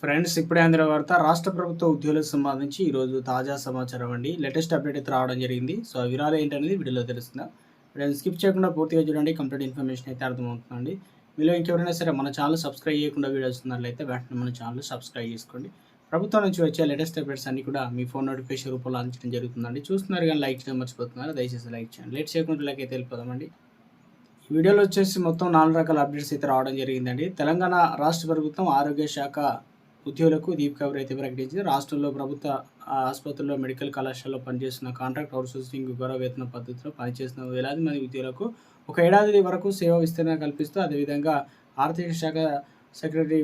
Friends, ఇప్పుడే అందిన వార్త రాష్ట్ర ప్రభుత్వ ఉద్యోగులకు సంబంధించి ఈరోజు తాజా సమాచారం అండి. లేటెస్ట్ అప్డేట్ అయితే రావడం జరిగింది. సో ఆ వివరాలు ఏంటనేది వీడియోలో తెలుస్తుందా. వీడియోని స్కిప్ చేయకుండా పూర్తిగా చూడండి. కంప్లీట్ ఇన్ఫర్మేషన్ అయితే అర్థమవుతుందండి. మీలో ఇంకెవరైనా సరే మన ఛానల్ సబ్స్క్రైబ్ చేయకుండా వీడియోస్ వస్తున్నట్లయితే వెంటనే మన ఛానల్ సబ్స్క్రైబ్ చేసుకోండి. ప్రభుత్వం నుంచి వచ్చే లేటెస్ట్ అప్డేట్స్ అన్ని కూడా మీ ఫోన్ నోటిఫికేషన్ రూపంలో అందించడం జరుగుతుందండి. చూస్తున్నారు కానీ లైక్ చేయడం మర్చిపోతున్నారు. దయచేసి లైక్ చేయండి. లేట్ చేయకుండా లైక్ అయితే వెళ్ళిపోదామండి. ఈ వీడియోలో వచ్చేసి మొత్తం 4 రకాల అప్డేట్స్ అయితే రావడం జరిగిందండి. తెలంగాణ రాష్ట్ర ప్రభుత్వం ఆరోగ్య శాఖ ఉద్యోగులకు దీప్ కవర్ అయితే ప్రకటించింది. రాష్ట్రంలో ప్రభుత్వ ఆసుపత్రుల్లో, మెడికల్ కళాశాలలో పనిచేస్తున్న కాంట్రాక్ట్ అవుట్సోర్సింగ్ గౌరవ వేతన పద్ధతిలో పనిచేస్తున్న వేలాది మంది ఉద్యోగులకు ఒక ఏడాది వరకు సేవ విస్తరణ కల్పిస్తూ, అదేవిధంగా ఆర్థిక శాఖ సెక్రటరీ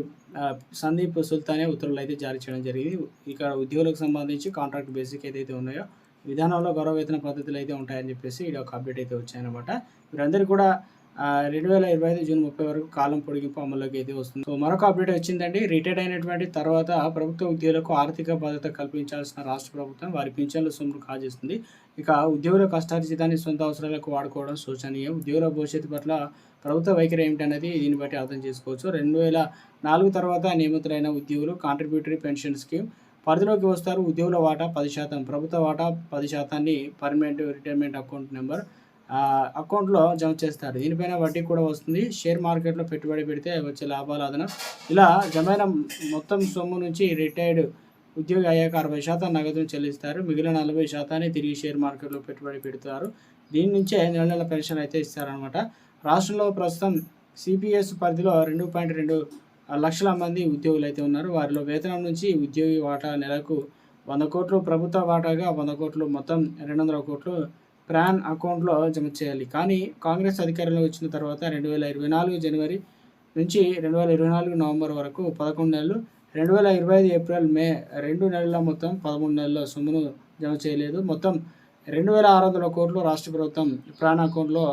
సందీప్ సుల్తానే ఉత్తర్వులు అయితే జారీ చేయడం జరిగింది. ఇక్కడ ఉద్యోగులకు సంబంధించి కాంట్రాక్ట్ బేసిక్ ఏదైతే ఉన్నాయో విధానంలో గౌరవ వేతన పద్ధతులు అయితే ఉంటాయని చెప్పేసి ఇది ఒక అప్డేట్ అయితే వచ్చాయన్నమాట. వీరందరూ కూడా 2025 జూన్ 30 వరకు కాలం పొడిగింపు అమల్లోకి అయితే వస్తుంది. సో మరొక అప్డేట్ వచ్చిందండి. రిటైర్డ్ అయినటువంటి తర్వాత ప్రభుత్వ ఉద్యోగులకు ఆర్థిక భద్రత కల్పించాల్సిన రాష్ట్ర ప్రభుత్వం వారి పింఛన్ల సొమ్ము కాజేస్తుంది. ఇక ఉద్యోగుల కష్టార్జితాన్ని సొంత అవసరాలకు వాడుకోవడం శోచనీయం. ఉద్యోగుల భవిష్యత్తు పట్ల ప్రభుత్వ వైఖరి ఏమిటనేది దీన్ని బట్టి అర్థం చేసుకోవచ్చు. 2004 తర్వాత నియమితులైన ఉద్యోగులు కాంట్రిబ్యూటరీ పెన్షన్ స్కీమ్ పరిధిలోకి వస్తారు. ఉద్యోగుల వాటా 10%, ప్రభుత్వ వాటా 10%ని పర్మనెంట్ రిటైర్మెంట్ అకౌంట్ నెంబర్ అకౌంట్లో జమ చేస్తారు. దీనిపైన వడ్డీ కూడా వస్తుంది. షేర్ మార్కెట్లో పెట్టుబడి పెడితే వచ్చే లాభాల అదనం. ఇలా జమైన మొత్తం సొమ్ము నుంచి రిటైర్డ్ ఉద్యోగి అయ్యాక 60% నగదును చెల్లిస్తారు. మిగిలిన 40%ని తిరిగి షేర్ మార్కెట్లో పెట్టుబడి పెడతారు. దీని నుంచే నెల నెల పెన్షన్ అయితే ఇస్తారనమాట. రాష్ట్రంలో ప్రస్తుతం సిపిఎస్ పరిధిలో 2.2 లక్షల మంది ఉద్యోగులు అయితే ఉన్నారు. వారిలో వేతనం నుంచి ఉద్యోగి వాటా నెలకు 100 కోట్లు, ప్రభుత్వ వాటాగా 100 కోట్లు, మొత్తం 200 కోట్లు ప్రాన్ అకౌంట్లో జమ చేయాలి. కానీ కాంగ్రెస్ అధికారంలో వచ్చిన తర్వాత 2024 జనవరి నుంచి 2024 నవంబర్ వరకు 11 నెలలు, 2025 ఏప్రిల్ మే 2 నెలల మొత్తం 13 నెలల సొమ్మును జమ చేయలేదు. మొత్తం 2600 కోట్లు రాష్ట్ర ప్రభుత్వం ప్రాన్ అకౌంట్లో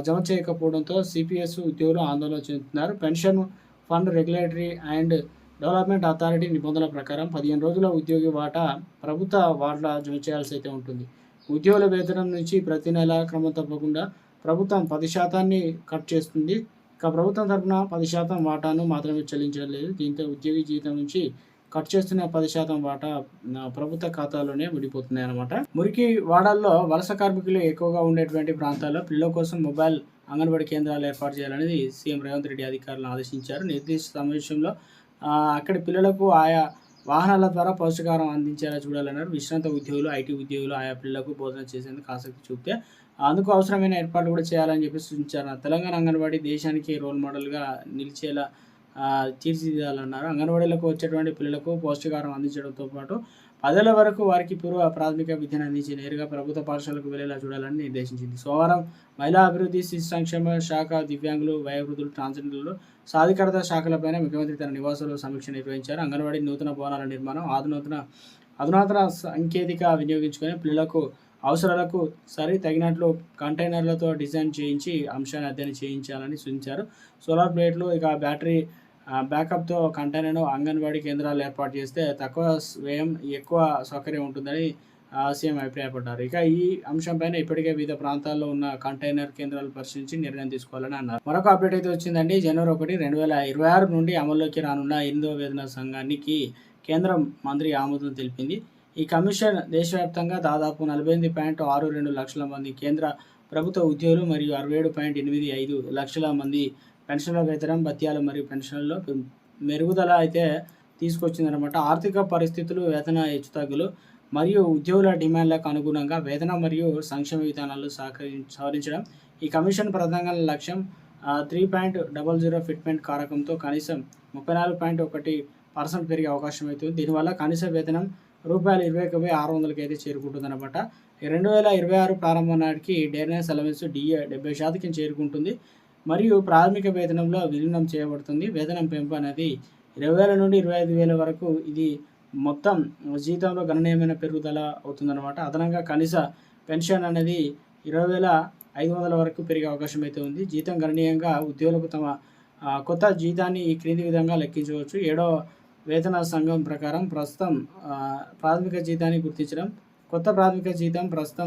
జమ చేయకపోవడంతో సిపిఎస్ ఉద్యోగులు ఆందోళన చెందుతున్నారు. Pension fund regulatory and development authority నిబంధనల ప్రకారం 15 రోజుల ఉద్యోగి వాటా ప్రభుత్వ వాటా జమ చేయాల్సి అయితే ఉంటుంది. ఉద్యోగుల వేతనం నుంచి ప్రతి నెల క్రమం తప్పకుండా ప్రభుత్వం 10%ని కట్ చేస్తుంది. ఇక ప్రభుత్వం తరఫున 10% వాటాను మాత్రమే చెల్లించడం లేదు. దీంతో ఉద్యోగి జీతం నుంచి కట్ చేస్తున్న 10% వాటా ప్రభుత్వ ఖాతాలోనే విడిపోతున్నాయి అన్నమాట. మురికి వాడాల్లో వలస కార్మికులు ఎక్కువగా ఉండేటువంటి ప్రాంతాల్లో పిల్లల కోసం మొబైల్ అంగన్వాడీ కేంద్రాలు ఏర్పాటు చేయాలనేది సీఎం రేవంత్ రెడ్డి అధికారులను ఆదేశించారు. నిర్దిష్ట సమావేశంలో అక్కడి పిల్లలకు ఆయా వాహనాల ద్వారా పౌష్టికాహారం అందించేలా చూడాలన్నారు. విశ్రాంత ఉద్యోగులు, ఐటీ ఉద్యోగులు ఆయా పిల్లలకు బోధన చేసేందుకు ఆసక్తి చూపితే అందుకు అవసరమైన ఏర్పాట్లు కూడా చేయాలని చెప్పి సూచించారు. తెలంగాణ అంగన్వాడీ దేశానికి రోల్ మోడల్గా నిలిచేలా తీర్చిదిద్దాలన్నారు. అంగన్వాడీలకు వచ్చేటువంటి పిల్లలకు పౌష్టికాహారం అందించడంతో పాటు 10 ఏళ్ల వరకు వారికి పూర్వ ప్రాథమిక విద్యను అందించి నేరుగా ప్రభుత్వ పాఠశాలకు వెళ్లేలా చూడాలని నిర్దేశించింది. సోమవారం మహిళా అభివృద్ధి, శిశు సంక్షేమ శాఖ, దివ్యాంగులు, వయోవృద్ధులు, ట్రాన్స్జెండర్లు సాధికారత శాఖలపైన ముఖ్యమంత్రి తన నివాసంలో సమీక్ష నిర్వహించారు. అంగన్వాడీ నూతన భవనాల నిర్మాణం, అధునాతన సాంకేతిక వినియోగించుకొని పిల్లలకు అవసరాలకు తగినట్లు కంటైనర్లతో డిజైన్ చేయించి అంశాన్ని అధ్యయనం చేయించాలని సూచించారు. సోలార్ ప్లేట్లు, ఇక బ్యాటరీ బ్యాకప్తో కంటైనర్ను అంగన్వాడీ కేంద్రాలు ఏర్పాటు చేస్తే తక్కువ వ్యయం, ఎక్కువ సౌకర్యం ఉంటుందని సీఎం అభిప్రాయపడ్డారు. ఇక ఈ అంశంపైన ఇప్పటికే వివిధ ప్రాంతాల్లో ఉన్న కంటైనర్ కేంద్రాలు పరిశీలించి నిర్ణయం తీసుకోవాలని అన్నారు. మరొక అప్డేట్ అయితే వచ్చిందండి. జనవరి 1, 2026 నుండి అమల్లోకి రానున్న 8వ వేతన సంఘానికి కేంద్రం మంత్రి ఆమోదం తెలిపింది. ఈ కమిషన్ దేశవ్యాప్తంగా దాదాపు 48.62 లక్షల మంది కేంద్ర ప్రభుత్వ ఉద్యోగులు మరియు 67.85 లక్షల మంది పెన్షన్ల వేతనం, భత్యాలు మరియు పెన్షన్లలో మెరుగుదల అయితే తీసుకొచ్చిందనమాట. ఆర్థిక పరిస్థితులు, వేతన హెచ్చుతగ్గులు మరియు ఉద్యోగుల డిమాండ్లకు అనుగుణంగా వేతన మరియు సంక్షేమ విధానాలు సవరించడం ఈ కమిషన్ ప్రధాన లక్ష్యం. 3.00 ఫిట్మెంట్ కారకంతో కనీసం 34.1% పెరిగే అవకాశం అవుతుంది. దీనివల్ల కనీస వేతనం ₹21,600 అయితే చేరుకుంటుందన్నమాట. 2026 ప్రారంభం నాటికి డేర్నెస్ అలవెన్స్ DA 70% చేరుకుంటుంది మరియు ప్రాథమిక వేతనంలో విలీనం చేయబడుతుంది. వేతనం పెంపు అనేది 20,000 నుండి 25,000 వరకు ఇది మొత్తం జీతంలో గణనీయమైన పెరుగుదల అవుతుందన్నమాట. అదనంగా కనీస పెన్షన్ అనేది 20,500 వరకు పెరిగే అవకాశం అయితే ఉంది. జీతం గణనీయంగా ఉద్యోగులకు తమ కొత్త జీతాన్ని ఈ క్రింది విధంగా లెక్కించవచ్చు. 7వ వేతన సంఘం ప్రకారం ప్రస్తుతం ప్రాథమిక జీతాన్ని గుర్తించడం. కొత్త ప్రాథమిక జీతం ప్రస్తుతం